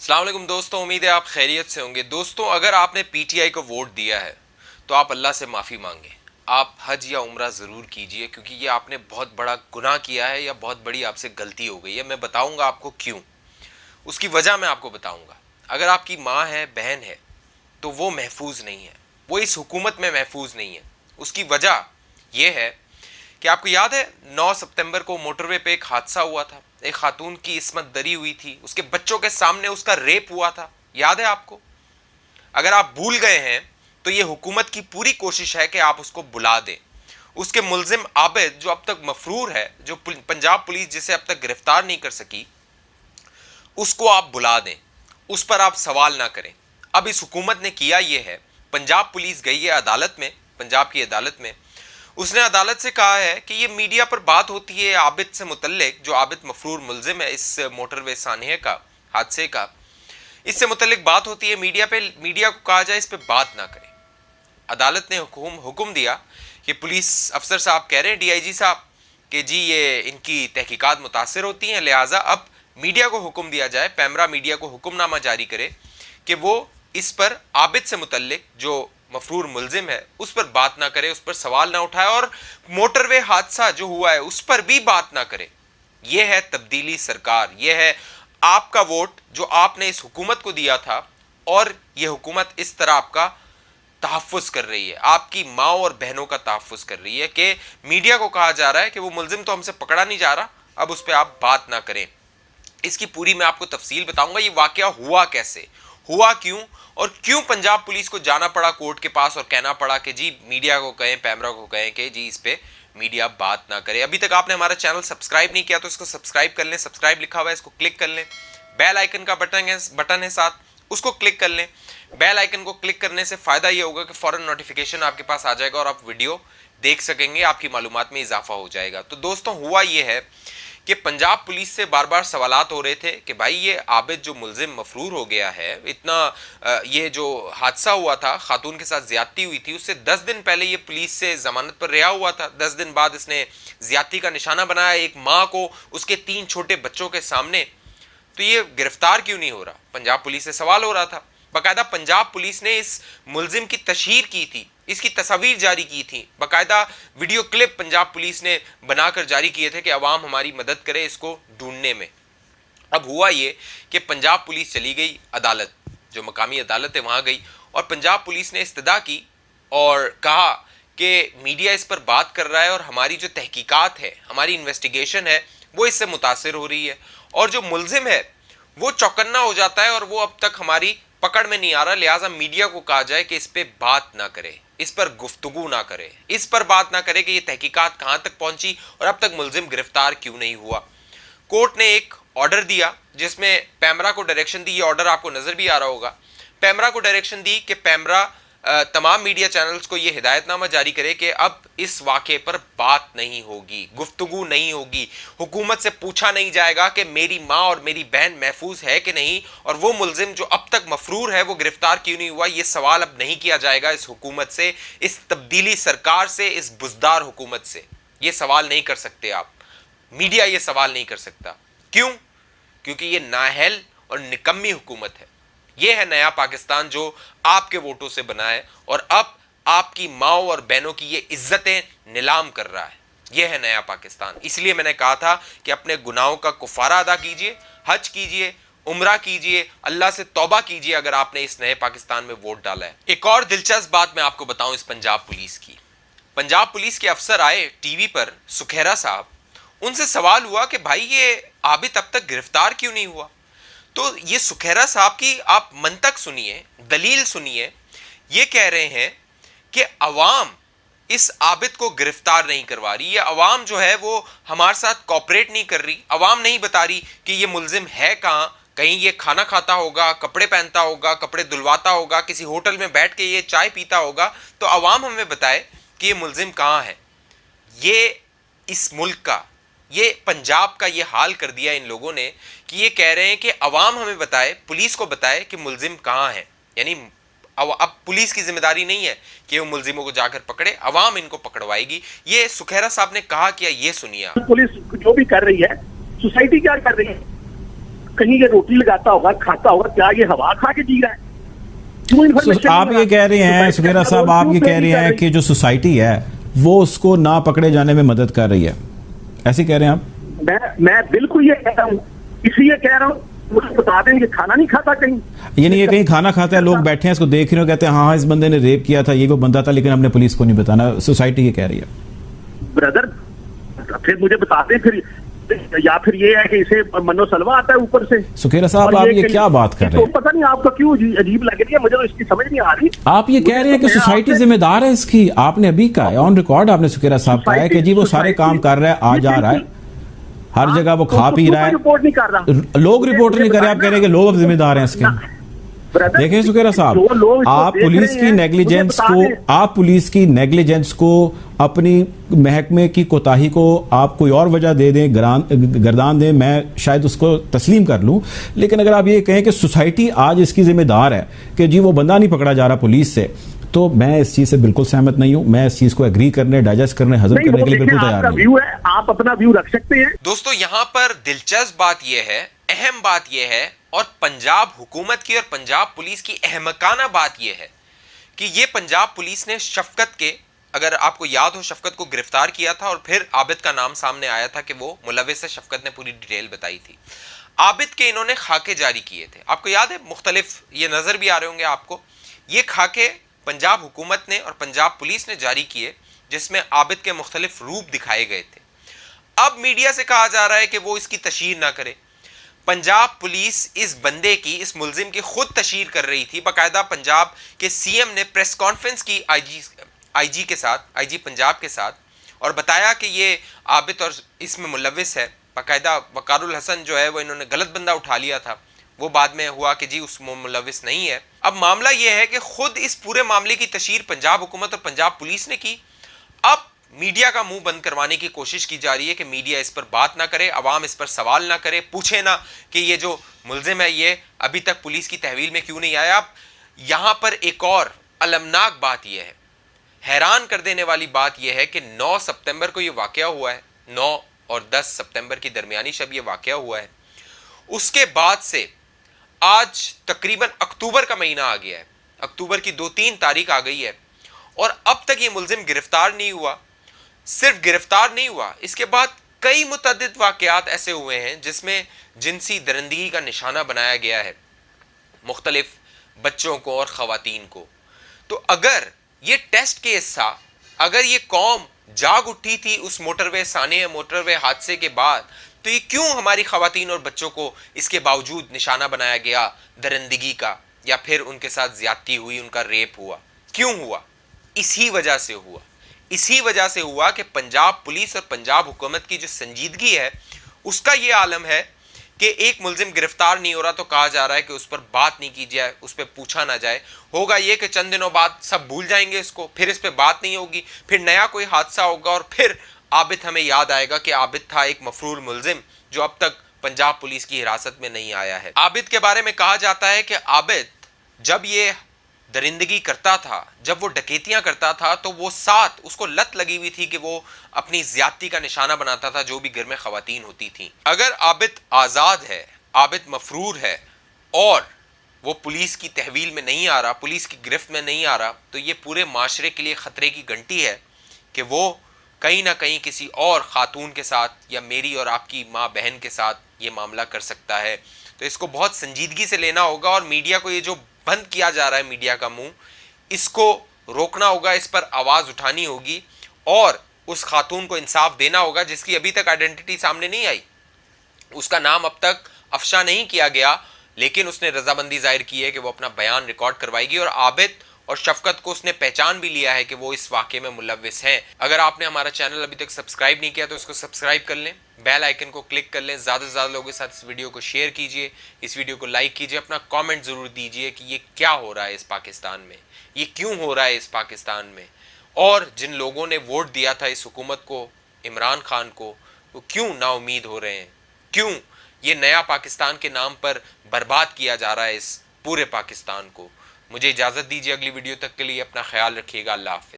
अस्सलाम वालेकुम दोस्तों, उम्मीद है आप खैरियत से होंगे। दोस्तों, अगर आपने पीटीआई को वोट दिया है तो आप अल्लाह से माफ़ी मांगे। आप हज या उम्रा ज़रूर कीजिए, क्योंकि ये आपने बहुत बड़ा गुनाह किया है या बहुत बड़ी आपसे गलती हो गई है। मैं बताऊंगा आपको क्यों, उसकी वजह मैं आपको बताऊंगा। अगर आपकी माँ है, बहन है, तो वो महफूज नहीं है, वो इस हुकूमत में महफूज नहीं है। उसकी वजह यह है कि आपको याद है 9 सितंबर को मोटरवे पे एक हादसा हुआ था, एक खातून की इस्मत दरी हुई थी, उसके बच्चों के सामने उसका रेप हुआ था, याद है आपको? अगर आप भूल गए हैं तो ये हुकूमत की पूरी कोशिश है कि आप उसको बुला दें। उसके मुलजिम आबिद जो अब तक मफरूर है, जो पंजाब पुलिस जिसे अब तक गिरफ्तार नहीं कर सकी, उसको आप बुला दें, उस पर आप सवाल ना करें। अब इस हुकूमत ने किया यह है, पंजाब पुलिस गई है अदालत में, पंजाब की अदालत में। उसने अदालत से कहा है कि ये मीडिया पर बात होती है आबिद से मुतल्लिक, जो आबिद मफरूर मुलजिम है इस मोटरवे सानिया का हादसे का, इससे मुतल्लिक बात होती है मीडिया पे, मीडिया को कहा जाए इस पे बात ना करे। अदालत ने हुक्म दिया कि पुलिस अफसर साहब कह रहे हैं, डीआईजी साहब, कि जी ये इनकी तहकीकात मुतासिर होती हैं, लिहाजा अब मीडिया को हुक्म दिया जाए, पैमरा मीडिया को हुक्मनामा जारी करे कि वो इस पर आबिद से मुतल्लिक जो मफरूर मुलजिम है उस पर बात ना करे, उस पर सवाल ना उठाए, और मोटरवे हादसा जो हुआ है उस पर भी बात ना करे। यह है तब्दीली सरकार, यह है आपका वोट जो आपने इस हुकूमत को दिया था, और यह हुकूमत इस तरह आपका तहफ़्फ़ुज़ कर रही है, आपकी माँ और बहनों का तहफ़्फ़ुज़ कर रही है कि मीडिया को कहा जा रहा है कि वो मुलजिम तो हमसे पकड़ा नहीं जा रहा, अब उस पर आप बात ना करें। इसकी पूरी मैं आपको तफसील बताऊंगा, ये वाकया हुआ कैसे, हुआ क्यों, और क्यों पंजाब पुलिस को जाना पड़ा कोर्ट के पास और कहना पड़ा कि जी मीडिया को कहें, पैमरा को कहें कि जी इस पे मीडिया बात ना करे। अभी तक आपने हमारा चैनल सब्सक्राइब नहीं किया तो इसको सब्सक्राइब कर लें, सब्सक्राइब लिखा हुआ है इसको क्लिक कर लें, बेल आइकन का बटन है साथ, उसको क्लिक कर लें। बेल आइकन को क्लिक करने से फायदा ये होगा कि फौरन नोटिफिकेशन आपके पास आ जाएगा और आप वीडियो देख सकेंगे, आपकी मालूमात में इजाफा हो जाएगा। तो दोस्तों, हुआ ये है कि पंजाब पुलिस से बार बार सवालात हो रहे थे कि भाई ये आबिद जो मुलजिम मफरूर हो गया है, इतना ये जो हादसा हुआ था, खातून के साथ ज्यादती हुई थी, उससे 10 दिन पहले ये पुलिस से जमानत पर रिहा हुआ था, 10 दिन बाद इसने ज्यादती का निशाना बनाया एक माँ को उसके 3 छोटे बच्चों के सामने, तो ये गिरफ्तार क्यों नहीं हो रहा? पंजाब पुलिस से सवाल हो रहा था। बाकायदा पंजाब पुलिस ने इस मुलजिम की तशहीर की थी, इसकी तस्वीर जारी की थी, बाकायदा वीडियो क्लिप पंजाब पुलिस ने बनाकर जारी किए थे कि अवाम हमारी मदद करे इसको ढूंढने में। अब हुआ ये कि पंजाब पुलिस चली गई अदालत, जो मकामी अदालत है वहां गई, और पंजाब पुलिस ने इस्तदा की और कहा कि मीडिया इस पर बात कर रहा है और हमारी जो तहकीकात है, हमारी इन्वेस्टिगेशन है, वो इससे मुतासिर हो रही है, और जो मुलजिम है वो चौकन्ना हो जाता है और वो अब तक हमारी पकड़ में नहीं आ रहा, लिहाजा मीडिया को कहा जाए कि इस पे बात ना करे, इस पर गुफ्तगू ना करे, इस पर बात ना करे कि ये तहकीकात कहां तक पहुंची और अब तक मुलजिम गिरफ्तार क्यों नहीं हुआ। कोर्ट ने एक ऑर्डर दिया जिसमें पैमरा को डायरेक्शन दी, ये ऑर्डर आपको नजर भी आ रहा होगा, पैमरा को डायरेक्शन दी कि पैमरा तमाम मीडिया चैनल्स को यह हिदायतनामा जारी करे कि अब इस वाक़े पर बात नहीं होगी, गुफ्तगू नहीं होगी, हुकूमत से पूछा नहीं जाएगा कि मेरी माँ और मेरी बहन महफूज है कि नहीं, और वो मुलजिम जो अब तक मफरूर है वो गिरफ्तार क्यों नहीं हुआ, ये सवाल अब नहीं किया जाएगा इस हुकूमत से, इस तब्दीली सरकार से, इस बुजदार हुकूमत से। ये सवाल नहीं कर सकते आप, मीडिया ये सवाल नहीं कर सकता। क्यों? क्योंकि ये नाअहल और निकम्मी हुकूमत है। यह है नया पाकिस्तान जो आपके वोटों से बना है और अब आपकी माओ और बहनों की ये इज्जतें नीलाम कर रहा है। यह है नया पाकिस्तान। इसलिए मैंने कहा था कि अपने गुनाहों का कुफारा अदा कीजिए, हज कीजिए, उम्रा कीजिए, अल्लाह से तौबा कीजिए अगर आपने इस नए पाकिस्तान में वोट डाला है। एक और दिलचस्प बात मैं आपको बताऊं इस पंजाब पुलिस की। पंजाब पुलिस के अफसर आए टीवी पर, सुखेरा साहब, उनसे सवाल हुआ कि भाई ये आबिद अब तक गिरफ्तार क्यों नहीं हुआ? तो ये सुखेरा साहब की आप मंतक सुनिए, दलील सुनिए। ये कह रहे हैं कि अवाम इस आबिद को गिरफ्तार नहीं करवा रही, ये अवाम जो है वो हमारे साथ कॉपरेट नहीं कर रही, अवाम नहीं बता रही कि ये मुलजिम है कहाँ, कहीं ये खाना खाता होगा, कपड़े पहनता होगा, कपड़े धुलवाता होगा, किसी होटल में बैठ के ये चाय पीता होगा, तो अवाम हमें बताए कि ये मुलजिम कहाँ है। ये इस मुल्क का, ये पंजाब का ये हाल कर दिया इन लोगों ने कि ये कह रहे हैं कि अवाम हमें बताए, पुलिस को बताए कि मुलजिम कहाँ है। यानी अब पुलिस की जिम्मेदारी नहीं है कि वो मुलजिमों को जाकर पकड़े, अवाम इनको पकड़वाएगी। ये सुखेरा साहब ने कहा, क्या ये सुनिए। पुलिस जो भी कर रही है, सोसाइटी क्या कर रही है? کہیں یہ روٹی لگاتا ہوگا, کھاتا ہوگا, کیا یہ ہوا کھا کے جی رہا ہے؟ آپ یہ کہہ رہے ہیں سکھیرا صاحب, آپ یہ کہہ رہے ہیں کہ جو سوسائٹی ہے وہ اس کو نہ پکڑے جانے میں مدد کر رہی ہے, ایسے کہہ رہے ہیں آپ؟ میں بالکل یہ کہہ رہا ہوں, اس لیے کہہ رہا ہوں مجھے بتا دیں کہ کھانا نہیں کھاتا کہیں, یعنی یہ کہیں کھانا کھاتا ہے, لوگ بیٹھے ہیں اس کو دیکھ رہے ہو, کہتے ہیں ہاں اس بندے نے ریپ کیا تھا, یہ وہ بندہ تھا, لیکن ہم نے پولیس کو نہیں بتانا, سوسائٹی یہ کہہ رہی ہے. بردر پھر مجھے بتا دیں, پھر یا پھر یہ ہے کہ اسے منو سلوا آتا ہے اوپر سے. سکھیرا صاحب آپ یہ کیا بات کر رہے ہیں؟ پتہ نہیں آپ کو کیوں عجیب لگ رہی ہے, مجھے تو اس کی سمجھ نہیں آ رہی. آپ یہ کہہ رہے ہیں کہ سوسائٹی ذمہ دار ہے اس کی, آپ نے ابھی کہا ہے آن ریکارڈ, آپ نے سکھیرا صاحب کہا ہے کہ جی وہ سارے کام کر رہا ہے, آ جا رہا ہے, ہر جگہ وہ کھا پی رہا ہے, لوگ رپورٹ نہیں کر رہے, آپ کہہ رہے ہیں کہ لوگ اب ذمہ دار ہیں اس کے. دیکھیں سکھیرا صاحب, آپ پولیس کی نیگلیجنس کو, آپ پولیس کی نیگلیجنس کو, اپنی محکمے کی کوتاہی کو آپ کوئی اور وجہ دے دیں, گردان دیں, میں شاید اس کو تسلیم کر لوں, لیکن اگر آپ یہ کہیں کہ سوسائٹی آج اس کی ذمہ دار ہے کہ جی وہ بندہ نہیں پکڑا جا رہا پولیس سے, تو میں اس چیز سے بالکل سہمت نہیں ہوں. میں اس چیز کو ایگری کرنے, ڈائجسٹ کرنے, ہضم کرنے کے لیے بالکل تیار نہیں. آپ اپنا ویو رکھ سکتے ہیں. دوستو یہاں پر دلچسپ بات یہ ہے, اہم بات یہ ہے, اور پنجاب حکومت کی اور پنجاب پولیس کی احمقانہ بات یہ ہے کہ یہ پنجاب پولیس نے شفقت کے, اگر آپ کو یاد ہو, شفقت کو گرفتار کیا تھا اور پھر عابد کا نام سامنے آیا تھا کہ وہ ملوث ہے. شفقت نے پوری ڈیٹیل بتائی تھی. عابد کے انہوں نے خاکے جاری کیے تھے, آپ کو یاد ہے, مختلف, یہ نظر بھی آ رہے ہوں گے آپ کو, یہ خاکے پنجاب حکومت نے اور پنجاب پولیس نے جاری کیے جس میں عابد کے مختلف روپ دکھائے گئے تھے. اب میڈیا سے کہا جا رہا ہے کہ وہ اس کی تشہیر نہ کرے. پنجاب پولیس اس بندے کی, اس ملزم کی خود تشہیر کر رہی تھی. باقاعدہ پنجاب کے سی ایم نے پریس کانفرنس کی آئی جی کے ساتھ, آئی جی پنجاب کے ساتھ, اور بتایا کہ یہ عابد اور اس میں ملوث ہے. باقاعدہ وقار الحسن جو ہے وہ انہوں نے غلط بندہ اٹھا لیا تھا, وہ بعد میں ہوا کہ جی اس ملوث نہیں ہے. اب معاملہ یہ ہے کہ خود اس پورے معاملے کی تشہیر پنجاب حکومت اور پنجاب پولیس نے کی. اب میڈیا کا منہ بند کروانے کی کوشش کی جا رہی ہے کہ میڈیا اس پر بات نہ کرے, عوام اس پر سوال نہ کرے, پوچھے نہ کہ یہ جو ملزم ہے یہ ابھی تک پولیس کی تحویل میں کیوں نہیں آیا. اب یہاں پر ایک اور المناک بات یہ ہے, حیران کر دینے والی بات یہ ہے کہ 9 سپتمبر کو یہ واقعہ ہوا ہے, 9 اور 10 سپتمبر کی درمیانی شب یہ واقعہ ہوا ہے. اس کے بعد سے آج تقریباً اکتوبر کا مہینہ آ گیا ہے, اکتوبر کی 2-3 تاریخ آ گئی ہے, اور اب تک یہ ملزم گرفتار نہیں ہوا. صرف گرفتار نہیں ہوا, اس کے بعد کئی متعدد واقعات ایسے ہوئے ہیں جس میں جنسی درندگی کا نشانہ بنایا گیا ہے مختلف بچوں کو اور خواتین کو. تو اگر یہ ٹیسٹ کیس تھا, اگر یہ قوم جاگ اٹھی تھی اس موٹر وے سانحہ موٹر وے حادثے کے بعد, تو یہ کیوں ہماری خواتین اور بچوں کو اس کے باوجود نشانہ بنایا گیا درندگی کا, یا پھر ان کے ساتھ زیادتی ہوئی, ان کا ریپ ہوا؟ کیوں ہوا؟ اسی وجہ سے ہوا. اسی وجہ سے ہوا کہ پنجاب پولیس اور پنجاب حکومت کی جو سنجیدگی ہے اس کا یہ عالم ہے کہ ایک ملزم گرفتار نہیں ہو رہا تو کہا جا رہا ہے کہ اس پر بات نہیں کی جائے, اس پہ پوچھا نہ جائے. ہوگا یہ کہ چند دنوں بعد سب بھول جائیں گے اس کو, پھر اس پہ بات نہیں ہوگی, پھر نیا کوئی حادثہ ہوگا, اور پھر عابد ہمیں یاد آئے گا کہ عابد تھا ایک مفرور ملزم جو اب تک پنجاب پولیس کی حراست میں نہیں آیا ہے. عابد کے بارے میں کہا جاتا ہے کہ عابد جب یہ درندگی کرتا تھا, جب وہ ڈکیتیاں کرتا تھا, تو وہ ساتھ اس کو لت لگی ہوئی تھی کہ وہ اپنی زیادتی کا نشانہ بناتا تھا جو بھی گھر میں خواتین ہوتی تھیں. اگر عابد آزاد ہے, عابد مفرور ہے, اور وہ پولیس کی تحویل میں نہیں آ رہا, پولیس کی گرفت میں نہیں آ رہا, تو یہ پورے معاشرے کے لیے خطرے کی گھنٹی ہے کہ وہ کہیں نہ کہیں کسی اور خاتون کے ساتھ یا میری اور آپ کی ماں بہن کے ساتھ یہ معاملہ کر سکتا ہے. تو اس کو بہت سنجیدگی سے لینا ہوگا, اور میڈیا کو یہ جو بند کیا جا رہا ہے, میڈیا کا منہ, اس کو روکنا ہوگا, اس پر آواز اٹھانی ہوگی, اور اس خاتون کو انصاف دینا ہوگا جس کی ابھی تک آئیڈینٹی سامنے نہیں آئی, اس کا نام اب تک افشا نہیں کیا گیا, لیکن اس نے رضامندی ظاہر کی ہے کہ وہ اپنا بیان ریکارڈ کروائے گی. اور عابد اور شفقت کو اس نے پہچان بھی لیا ہے کہ وہ اس واقعے میں ملوث ہیں. اگر آپ نے ہمارا چینل ابھی تک سبسکرائب نہیں کیا تو اس کو سبسکرائب کر لیں, بیل آئیکن کو کلک کر لیں, زیادہ سے زیادہ لوگوں کے ساتھ اس ویڈیو کو شیئر کیجئے, اس ویڈیو کو لائک کیجئے, اپنا کامنٹ ضرور دیجئے کہ یہ کیا ہو رہا ہے اس پاکستان میں, یہ کیوں ہو رہا ہے اس پاکستان میں, اور جن لوگوں نے ووٹ دیا تھا اس حکومت کو, عمران خان کو, وہ کیوں نا امید ہو رہے ہیں, کیوں یہ نیا پاکستان کے نام پر برباد کیا جا رہا ہے اس پورے پاکستان کو. مجھے اجازت دیجیے, اگلی ویڈیو تک کے لیے اپنا خیال رکھیے گا. اللہ حافظ.